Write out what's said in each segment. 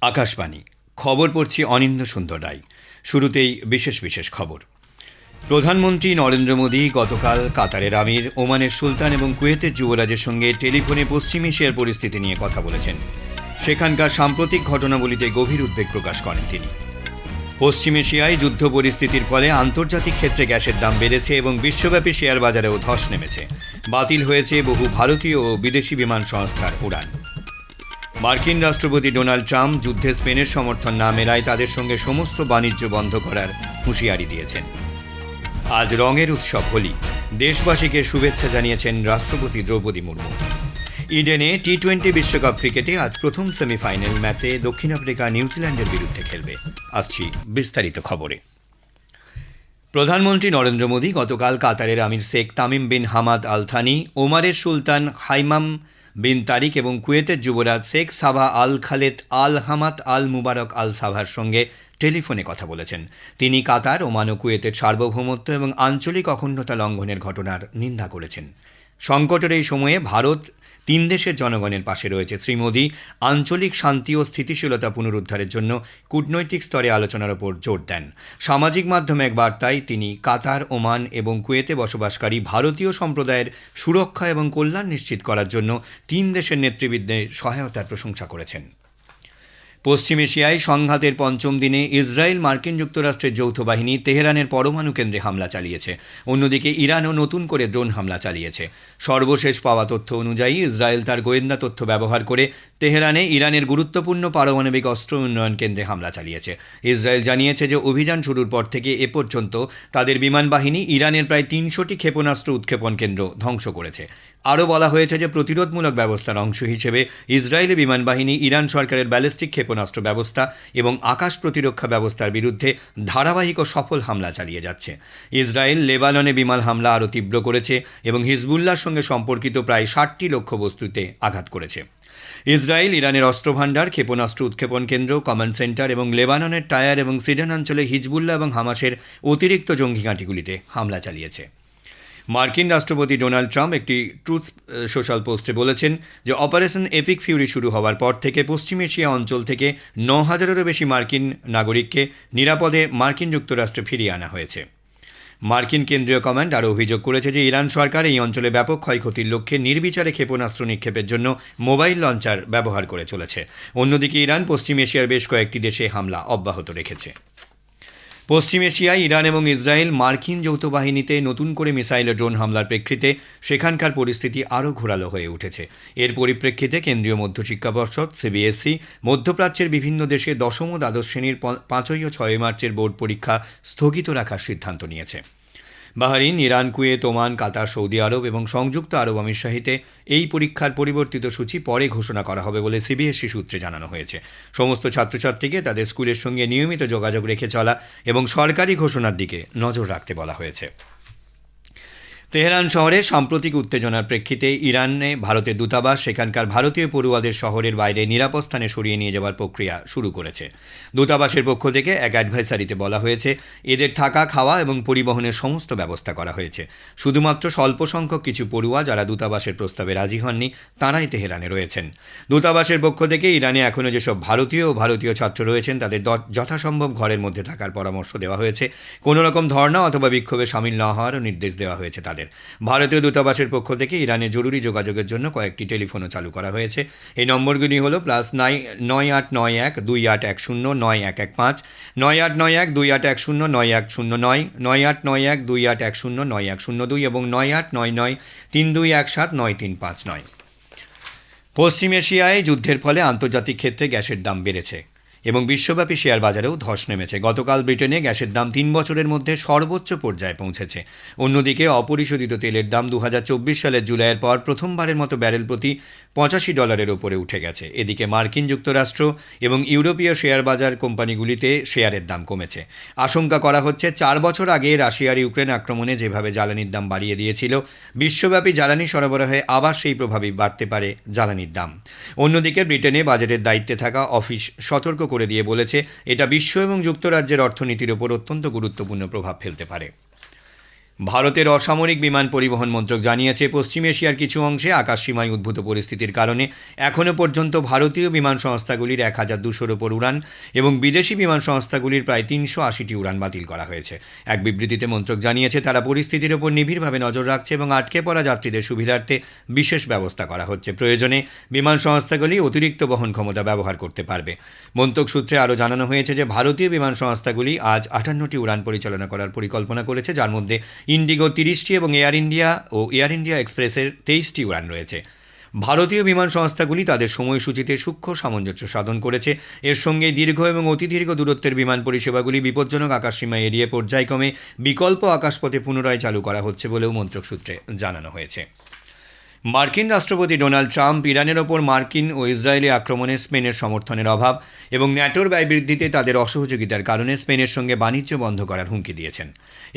আকাশবাণী খবর পড়ছি অনিন্দ সুন্দর রায়। শুরুতেই বিশেষ বিশেষ খবর। প্রধানমন্ত্রী নরেন্দ্র মোদী গতকাল কাতারের আমির, ওমানের সুলতান এবং কুয়েতের যুবরাজের সঙ্গে টেলিফোনে পশ্চিম এশিয়ার পরিস্থিতি নিয়ে কথা বলেছেন। সেখানকার সাম্প্রতিক ঘটনাবলিতে গভীর উদ্বেগ প্রকাশ করেন তিনি। পশ্চিম এশিয়ায় যুদ্ধ পরিস্থিতির ফলে আন্তর্জাতিক ক্ষেত্রে গ্যাসের দাম বেড়েছে এবং বিশ্বব্যাপী শেয়ার বাজারেও ধস নেমেছে। বাতিল হয়েছে বহু ভারতীয় ও বিদেশি বিমান সংস্থার উড়ান। মার্কিন রাষ্ট্রপতি ডোনাল্ড ট্রাম্প যুদ্ধে স্পেনের সমর্থন না মেলায় তাদের সঙ্গে সমস্ত বাণিজ্য বন্ধ করার হুঁশিয়ারি দিয়েছেন। আজ রঙের উৎসব হোলি। দেশবাসীকে শুভেচ্ছা জানিয়েছেন রাষ্ট্রপতি দ্রৌপদী মুর্মু। ইডেনে টি-20 বিশ্বকাপ ক্রিকেটে আজ প্রথম সেমিফাইনাল ম্যাচে দক্ষিণ আফ্রিকা নিউজিল্যান্ডের বিরুদ্ধে খেলবে। আসছি বিস্তারিত খবরে। প্রধানমন্ত্রী নরেন্দ্র মোদী গতকাল কাতারের আমির Sheikh Tamim bin Hamad Al Thani, ওমারের সুলতান হাইমাম বিন তারিক এবং কুয়েতের যুবরাজ Sheikh Sabah Al Khaled Al Hamad Al Mubarak Al Sabah সঙ্গে টেলিফোনে কথা বলেছেন। তিনি কাতার, ওমান ও কুয়েতের সার্বভৌমত্ব এবং আঞ্চলিক অখণ্ডতা লঙ্ঘনের ঘটনার নিন্দা করেছেন। সংকটের এই সময়ে ভারত তিন দেশের জনগণের পাশে রয়েছে। শ্রী মোদী আঞ্চলিক শান্তি ও স্থিতিশীলতা পুনরুদ্ধারের জন্য কূটনৈতিক স্তরে আলোচনার ওপর জোর দেন। সামাজিক মাধ্যমে এক বার্তায় তিনি কাতার, ওমান এবং কুয়েতে বসবাসকারী ভারতীয় সম্প্রদায়ের সুরক্ষা এবং কল্যাণ নিশ্চিত করার জন্য তিন দেশের নেতৃবৃন্দের সহায়তার প্রশংসা করেছেন। পশ্চিম এশিয়ায় সংঘাতের পঞ্চম দিনে ইসরায়েল মার্কিন যুক্তরাষ্ট্রের যৌথ বাহিনী তেহরানের পরমাণু কেন্দ্রে হামলা চালিয়েছে। অন্যদিকে ইরানও নতুন করে ড্রোন হামলা চালিয়েছে। সর্বশেষ পাওয়া তথ্য অনুযায়ী ইসরায়েল তার গোয়েন্দা তথ্য ব্যবহার করে তেহরানে ইরানের গুরুত্বপূর্ণ পারমাণবিক অস্ত্র উন্নয়ন কেন্দ্রে হামলা চালিয়েছে। ইসরায়েল জানিয়েছে যে অভিযান শুরুর পর থেকে এ পর্যন্ত তাদের বিমান বাহিনী ইরানের প্রায় ৩০০টি ক্ষেপণাস্ত্র উৎক্ষেপণ কেন্দ্র ধ্বংস করেছে। আরও বলা হয়েছে যে প্রতিরোধমূলক ব্যবস্থার অংশ হিসেবে ইসরায়েলি বিমান বাহিনী ইরান সরকারের ব্যালিস্টিক ক্ষেপণাস্ত্র ব্যবস্থা এবং আকাশ প্রতিরক্ষা ব্যবস্থার বিরুদ্ধে ধারাবাহিক ও সফল হামলা চালিয়ে যাচ্ছে। ইসরায়েল লেবাননে বিমান হামলা আরও তীব্র করেছে এবং হিজবুল্লাহর সঙ্গে সম্পর্কিত প্রায় ৬০টি লক্ষ্যবস্তুতে আঘাত করেছে। ইসরায়েল ইরানের অস্ত্রভাণ্ডার, ক্ষেপণাস্ত্র উৎক্ষেপণ কেন্দ্র, কমান্ড সেন্টার এবং লেবাননের টায়ার এবং সিডন অঞ্চলে হিজবুল্লাহ এবং হামাসের অতিরিক্ত জঙ্গি ঘাঁটিগুলিতে হামলা চালিয়েছে। মার্কিন রাষ্ট্রপতি ডোনাল্ড ট্রাম্প একটি ট্রুথ সোশ্যাল পোস্টে বলেছেন যে অপারেশন এপিক ফিউরি শুরু হওয়ার পর থেকে পশ্চিম এশিয়া অঞ্চল থেকে ৯,০০০-এরও বেশি মার্কিন নাগরিককে নিরাপদে মার্কিন যুক্তরাষ্ট্রে ফিরিয়ে আনা হয়েছে। মার্কিন কেন্দ্রীয় কমান্ড আরও অভিযোগ করেছে যে ইরান সরকার এই অঞ্চলে ব্যাপক ক্ষয়ক্ষতির লক্ষ্যে নির্বিচারে ক্ষেপণাস্ত্র নিক্ষেপের জন্য মোবাইল লঞ্চার ব্যবহার করে চলেছে। অন্যদিকে ইরান পশ্চিম এশিয়ার বেশ কয়েকটি দেশে হামলা অব্যাহত রেখেছে। পশ্চিম এশিয়ায় ইরান এবং ইসরায়েল মার্কিন যৌথ বাহিনীতে নতুন করে মিসাইল ও ড্রোন হামলার প্রেক্ষিতে সেখানকার পরিস্থিতি আরও ঘোরালো হয়ে উঠেছে। এর পরিপ্রেক্ষিতে কেন্দ্রীয় মধ্যশিক্ষা পর্ষদ সিবিএসই মধ্যপ্রাচ্যের বিভিন্ন দেশে দশম ও দ্বাদশ শ্রেণীর ৫ই ও ৬ই মার্চের বোর্ড পরীক্ষা স্থগিত রাখার সিদ্ধান্ত নিয়েছে। বাহরিন, ইরান, কুয়েত, ওমান, কাতার, সৌদি আরব এবং সংযুক্ত আরব আমিরশাহিতে এই পরীক্ষার পরিবর্তিত সূচি পরে ঘোষণা করা হবে বলে সিবিএসই সূত্রে জানানো হয়েছে। সমস্ত ছাত্রছাত্রীকে তাদের স্কুলের সঙ্গে নিয়মিত যোগাযোগ রেখে চলা এবং সরকারি ঘোষণার দিকে নজর রাখতে বলা হয়েছে। তেহরান শহরে সাম্প্রতিক উত্তেজনার প্রেক্ষিতে ইরানে ভারতের দূতাবাস সেখানকার ভারতীয় পড়ুয়াদের শহরের বাইরে নিরাপদ স্থানে সরিয়ে নিয়ে যাওয়ার প্রক্রিয়া শুরু করেছে। দূতাবাসের পক্ষ থেকে এক অ্যাডভাইসারিতে বলা হয়েছে এদের থাকা, খাওয়া এবং পরিবহনের সমস্ত ব্যবস্থা করা হয়েছে। শুধুমাত্র স্বল্প সংখ্যক কিছু পড়ুয়া যারা দূতাবাসের প্রস্তাবে রাজি হননি তাঁরাই তেহরানে রয়েছেন। দূতাবাসের পক্ষ থেকে ইরানে এখনও যেসব ভারতীয় ছাত্র রয়েছেন তাদের যথাসম্ভব ঘরের মধ্যে থাকার পরামর্শ দেওয়া হয়েছে। কোনো রকম ধর্ণা অথবা বিক্ষোভে সামিল না হওয়ারও নির্দেশ দেওয়া হয়েছে তাদের। ভারতীয় দূতাবাসের পক্ষ থেকে ইরানে জরুরি যোগাযোগের জন্য কয়েকটি টেলিফোনও চালু করা হয়েছে। এই নম্বরগুলি হল +৯৮৯১২৮১০৯১15, ৯৮৯১২৮১০৯১09, ৯৮৯১২৮১০৯১02 এবং ৯৮৯৯৩২১৭৯৩৫৯। পশ্চিম এশিয়ায় যুদ্ধের ফলে আন্তর্জাতিক ক্ষেত্রে গ্যাসের দাম বেড়েছে এবং বিশ্বব্যাপী শেয়ার বাজারেও ধস নেমেছে। গতকাল ব্রিটেনে গ্যাসের দাম ৩ বছরের মধ্যে সর্বোচ্চ পর্যায়ে পৌঁছেছে। অন্যদিকে অপরিশোধিত তেলের দাম ২০২৪ সালের জুলাইয়ের পর প্রথমবারের মতো ব্যারেল প্রতি $৮৫ ওপরে উঠে গেছে। এদিকে মার্কিন যুক্তরাষ্ট্র এবং ইউরোপীয় শেয়ার বাজার কোম্পানিগুলিতে শেয়ারের দাম কমেছে। আশঙ্কা করা হচ্ছে ৪ বছর আগে রাশিয়ার ইউক্রেন আক্রমণে যেভাবে জ্বালানির দাম বাড়িয়ে দিয়েছিল, বিশ্বব্যাপী জ্বালানি সরবরাহে আবার সেই প্রভাবই বাড়তে পারে জ্বালানির দাম। অন্যদিকে ব্রিটেনে বাজেটের দায়িত্বে থাকা অফিস সতর্ক করে দিয়ে বলেছে এটা বিশ্ব এবং যুক্তরাজ্যের অর্থনীতির ওপর অত্যন্ত গুরুত্বপূর্ণ প্রভাব ফেলতে পারে। ভারতের অসামরিক বিমান পরিবহন মন্ত্রক জানিয়েছে, পশ্চিম এশিয়ার কিছু অংশে আকাশসীমায় উদ্ভূত পরিস্থিতির কারণে এখনও পর্যন্ত ভারতীয় বিমান সংস্থাগুলির 1,200-র ওপর উড়ান এবং বিদেশি বিমান সংস্থাগুলির প্রায় 380টি উড়ান বাতিল করা হয়েছে। এক বিবৃতিতে মন্ত্রক জানিয়েছে, তারা পরিস্থিতির ওপর নিবিড়ভাবে নজর রাখছে এবং আটকে পড়া যাত্রীদের সুবিধার্থে বিশেষ ব্যবস্থা করা হচ্ছে। প্রয়োজনে বিমান সংস্থাগুলি অতিরিক্ত বহন ক্ষমতা ব্যবহার করতে পারবে। মন্ত্রক সূত্রে আরও জানানো হয়েছে যে ভারতীয় বিমান সংস্থাগুলি আজ 58টি উড়ান পরিচালনা করার পরিকল্পনা করেছে, যার মধ্যে ইন্ডিগো 30টি এবং এয়ার ইন্ডিয়া এক্সপ্রেসের 23টি উড়ান রয়েছে। ভারতীয় বিমান সংস্থাগুলি তাদের সময়সূচিতে সূক্ষ্ম সামঞ্জস্য সাধন করেছে। এর সঙ্গে দীর্ঘ এবং অতিদীর্ঘ দূরত্বের বিমান পরিষেবাগুলি বিপজ্জনক আকাশসীমা এড়িয়ে পর্যায়ক্রমে বিকল্প আকাশপথে পুনরায় চালু করা হচ্ছে বলেও মন্ত্রক সূত্রে জানানো হয়েছে। মার্কিন রাষ্ট্রপতি ডোনাল্ড ট্রাম্প ইরানের ওপর মার্কিন ও ইসরায়েলি আক্রমণে স্পেনের সমর্থনের অভাব এবং ন্যাটোর ব্যয় বৃদ্ধিতে তাদের অসহযোগিতার কারণে স্পেনের সঙ্গে বাণিজ্য বন্ধ করার হুমকি দিয়েছেন।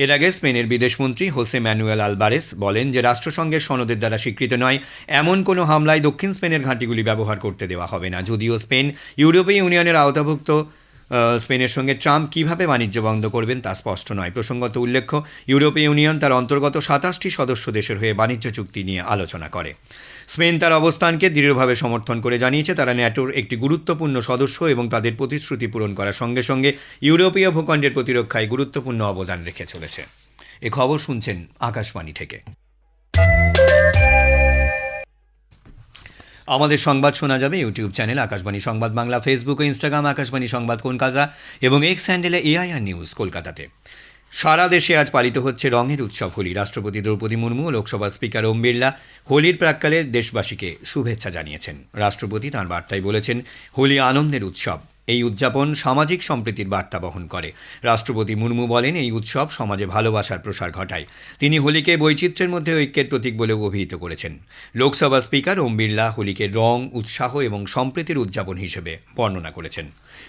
এর আগে স্পেনের বিদেশমন্ত্রী হোসে ম্যানুয়েল আলবারেস বলেন যে রাষ্ট্রসংঘের সনদের দ্বারা স্বীকৃত নয় এমন কোনো হামলায় দক্ষিণ স্পেনের ঘাঁটিগুলি ব্যবহার করতে দেওয়া হবে না। যদিও স্পেন ইউরোপীয় ইউনিয়নের আওতাভুক্ত স্পেনের সঙ্গে ট্রাম্প কীভাবে বাণিজ্য বন্ধ করবেন তা স্পষ্ট নয়। প্রসঙ্গত উল্লেখ্য, ইউরোপীয় ইউনিয়ন তার অন্তর্গত 27টি সদস্য দেশের হয়ে বাণিজ্য চুক্তি নিয়ে আলোচনা করে। স্পেন তার অবস্থানকে দৃঢ়ভাবে সমর্থন করে জানিয়েছে তারা ন্যাটোর একটি গুরুত্বপূর্ণ সদস্য এবং তাদের প্রতিশ্রুতি পূরণ করার সঙ্গে সঙ্গে ইউরোপীয় ভূখণ্ডের প্রতিরক্ষায় গুরুত্বপূর্ণ অবদান রেখে চলেছে। এ খবর শুনছেন আকাশবাণী থেকে। আমাদের সংবাদ শোনা যাবে ইউটিউব চ্যানেল আকাশবাণী সংবাদ বাংলা, ফেসবুক ও ইনস্টাগ্রাম আকাশবাণী সংবাদ কলকাতা এবং এক্স হ্যান্ডেলে এআইআর নিউজ কলকাতাতে। সারা দেশে আজ পালিত হচ্ছে রঙের উৎসব হোলি। রাষ্ট্রপতি দ্রৌপদী মুর্মু ও লোকসভার স্পিকার ওম বিড়লা হোলির প্রাক্কালে দেশবাসীকে শুভেচ্ছা জানিয়েছেন। রাষ্ট্রপতি তাঁর বার্তায় বলেছেন, হোলি আনন্দের উৎসব। এই উদযাপন সামাজিক সম্প্রীতির বার্তা বহন করে। রাষ্ট্রপতি মুর্মু বলেন, এই উৎসব সমাজে ভালোবাসার প্রসার ঘটায়। তিনি হোলিকে বৈচিত্র্যের মধ্যে ঐক্যের প্রতীক বলেও অভিহিত করেছেন। লোকসভা স্পিকার ওম বিড়লা হোলিকে রং, উৎসাহ এবং সম্প্রীতির উদযাপন হিসেবে বর্ণনা করেছেন।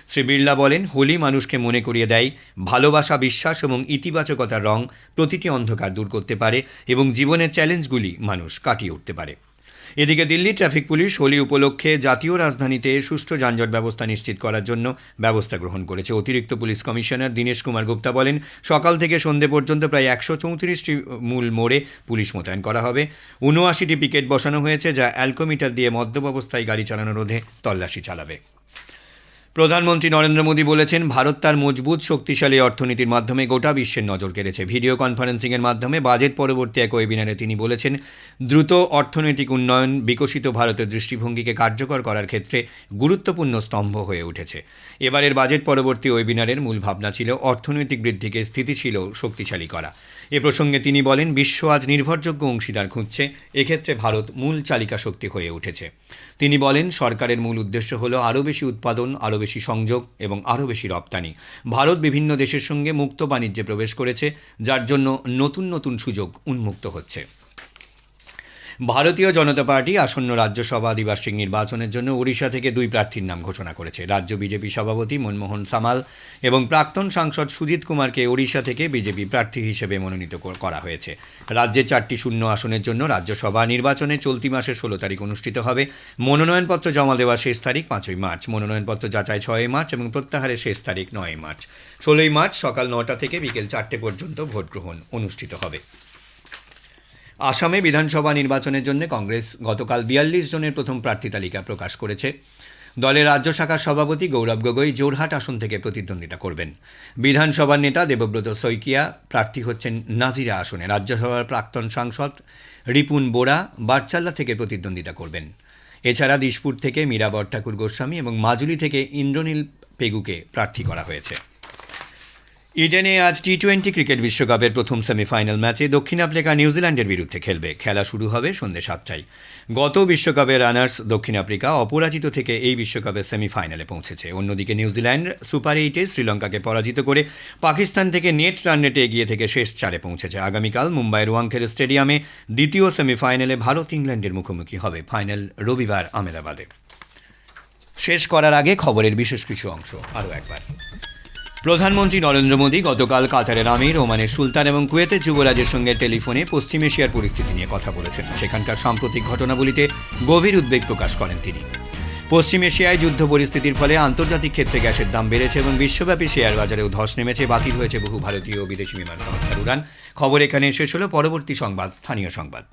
শ্রী বিড়লা বলেন, হোলি মানুষকে মনে করিয়ে দেয় ভালোবাসা, বিশ্বাস এবং ইতিবাচকতার রং প্রতিটি অন্ধকার দূর করতে পারে এবং জীবনের চ্যালেঞ্জগুলি মানুষ কাটিয়ে উঠতে পারে। এদিকে দিল্লি ট্রাফিক পুলিশ হোলি উপলক্ষে জাতীয় রাজধানীতে সুষ্ঠু যানজট ব্যবস্থা নিশ্চিত করার জন্য ব্যবস্থা গ্রহণ করেছে। অতিরিক্ত পুলিশ কমিশনার দীনেশ কুমার গুপ্তা বলেন, সকাল থেকে সন্ধে পর্যন্ত প্রায় 134টি মূল মোড়ে পুলিশ মোতায়েন করা হবে। 79টি পিকেট বসানো হয়েছে, যা অ্যালকোমিটার দিয়ে মদ্যপ অবস্থায় গাড়ি চালানো রোধে তল্লাশি চালাবে। প্রধানমন্ত্রী নরেন্দ্র মোদী বলেছেন, ভারত তার মজবুত শক্তিশালী অর্থনীতির মাধ্যমে গোটা বিশ্বের নজর কেড়েছে। ভিডিও কনফারেন্সিংয়ের মাধ্যমে বাজেট পরবর্তী এক ওয়েবিনারে তিনি বলেছেন, দ্রুত অর্থনৈতিক উন্নয়ন বিকশিত ভারতের দৃষ্টিভঙ্গিকে কার্যকর করার ক্ষেত্রে গুরুত্বপূর্ণ স্তম্ভ হয়ে উঠেছে। এবারের বাজেট পরবর্তী ওয়েবিনারের মূল ভাবনা ছিল অর্থনৈতিক বৃদ্ধিকে স্থিতিশীল ও শক্তিশালী করা। এ প্রসঙ্গে তিনি বলেন, বিশ্ব আজ নির্ভরযোগ্য অংশীদার খুঁজছে, এক্ষেত্রে ভারত মূল চালিকা শক্তি হয়ে উঠেছে। তিনি বলেন, সরকারের মূল উদ্দেশ্য হল আরও বেশি উৎপাদন, আরও বেশি সংযোগ এবং আরও বেশি রপ্তানি। ভারত বিভিন্ন দেশের সঙ্গে মুক্ত বাণিজ্যে প্রবেশ করেছে, যার জন্য নতুন নতুন সুযোগ উন্মুক্ত হচ্ছে। ভারতীয় জনতা পার্টি আসন্ন রাজ্যসভা দ্বিবার্ষিক নির্বাচনের জন্য ওড়িশা থেকে 2 প্রার্থীর নাম ঘোষণা করেছে। রাজ্য বিজেপি সভাপতি মনমোহন সামাল এবং প্রাক্তন সাংসদ সুজিত কুমারকে ওড়িশা থেকে বিজেপি প্রার্থী হিসেবে মনোনীত করা হয়েছে। রাজ্যে 4টি শূন্য আসনের জন্য রাজ্যসভা নির্বাচনে চলতি মাসের 16 তারিখ অনুষ্ঠিত হবে। মনোনয়নপত্র জমা দেওয়ার শেষ তারিখ 5ই মার্চ, মনোনয়নপত্র যাচাই 6ই মার্চ এবং প্রত্যাহারের শেষ তারিখ 9ই মার্চ। 16ই মার্চ সকাল 9টা থেকে বিকেল 4টে পর্যন্ত ভোট গ্রহণ অনুষ্ঠিত হবে। আসামে বিধানসভা নির্বাচনের জন্য কংগ্রেস গতকাল 42 জনের প্রথম প্রার্থী তালিকা প্রকাশ করেছে। দলের রাজ্য শাখার সভাপতি গৌরব গগৈ জোরহাট আসন থেকে প্রতিদ্বন্দ্বিতা করবেন। বিধানসভার নেতা দেবব্রত শইকিয়া প্রার্থী হচ্ছেন নাজিরা আসনে। রাজ্যসভার প্রাক্তন সাংসদ রিপুন বোরা বারচাল্লা থেকে প্রতিদ্বন্দ্বিতা করবেন। এছাড়া দিশপুর থেকে মীরাবর ঠাকুর গোস্বামী এবং মাজুলি থেকে ইন্দ্রনীল পেগুকে প্রার্থী করা হয়েছে। ইডেনে আজ টি-20 ক্রিকেট বিশ্বকাপের প্রথম সেমিফাইনাল ম্যাচে দক্ষিণ আফ্রিকা নিউজিল্যান্ডের বিরুদ্ধে খেলবে। খেলা শুরু হবে সন্ধ্যে 7টায়। গত বিশ্বকাপের রানার্স দক্ষিণ আফ্রিকা অপরাজিত থেকে এই বিশ্বকাপের সেমিফাইনালে পৌঁছেছে। অন্যদিকে নিউজিল্যান্ড সুপার 8-এ শ্রীলঙ্কাকে পরাজিত করে পাকিস্তান থেকে নেট রান রেটে এগিয়ে থেকে শেষ 4-এ পৌঁছেছে। আগামীকাল মুম্বাইয়ের ওয়াংখেড়ে স্টেডিয়ামে দ্বিতীয় সেমিফাইনালে ভারত ইংল্যান্ডের মুখোমুখি হবে। ফাইনাল রবিবার আহমেদাবাদে। শেষ করার আগে খবরের বিশেষ কিছু অংশ আরও একবার। প্রধানমন্ত্রী নরেন্দ্র মোদী গতকাল কাতারের আমির, ওমানের সুলতান এবং কুয়েতের যুবরাজের সঙ্গে টেলিফোনে পশ্চিম এশিয়ার পরিস্থিতি নিয়ে কথা বলেছেন। সেখানকার সাম্প্রতিক ঘটনাবলিতে গভীর উদ্বেগ প্রকাশ করেন তিনি। পশ্চিম এশিয়ায় যুদ্ধ পরিস্থিতির ফলে আন্তর্জাতিক ক্ষেত্রে গ্যাসের দাম বেড়েছে এবং বিশ্বব্যাপী শেয়ার বাজারেও ধস নেমেছে। বাতিল হয়েছে বহু ভারতীয় ও বিদেশি বিমান সংস্থার উড়ান। খবর এখানে শেষ হলো। পরবর্তী সংবাদ স্থানীয় সংবাদ।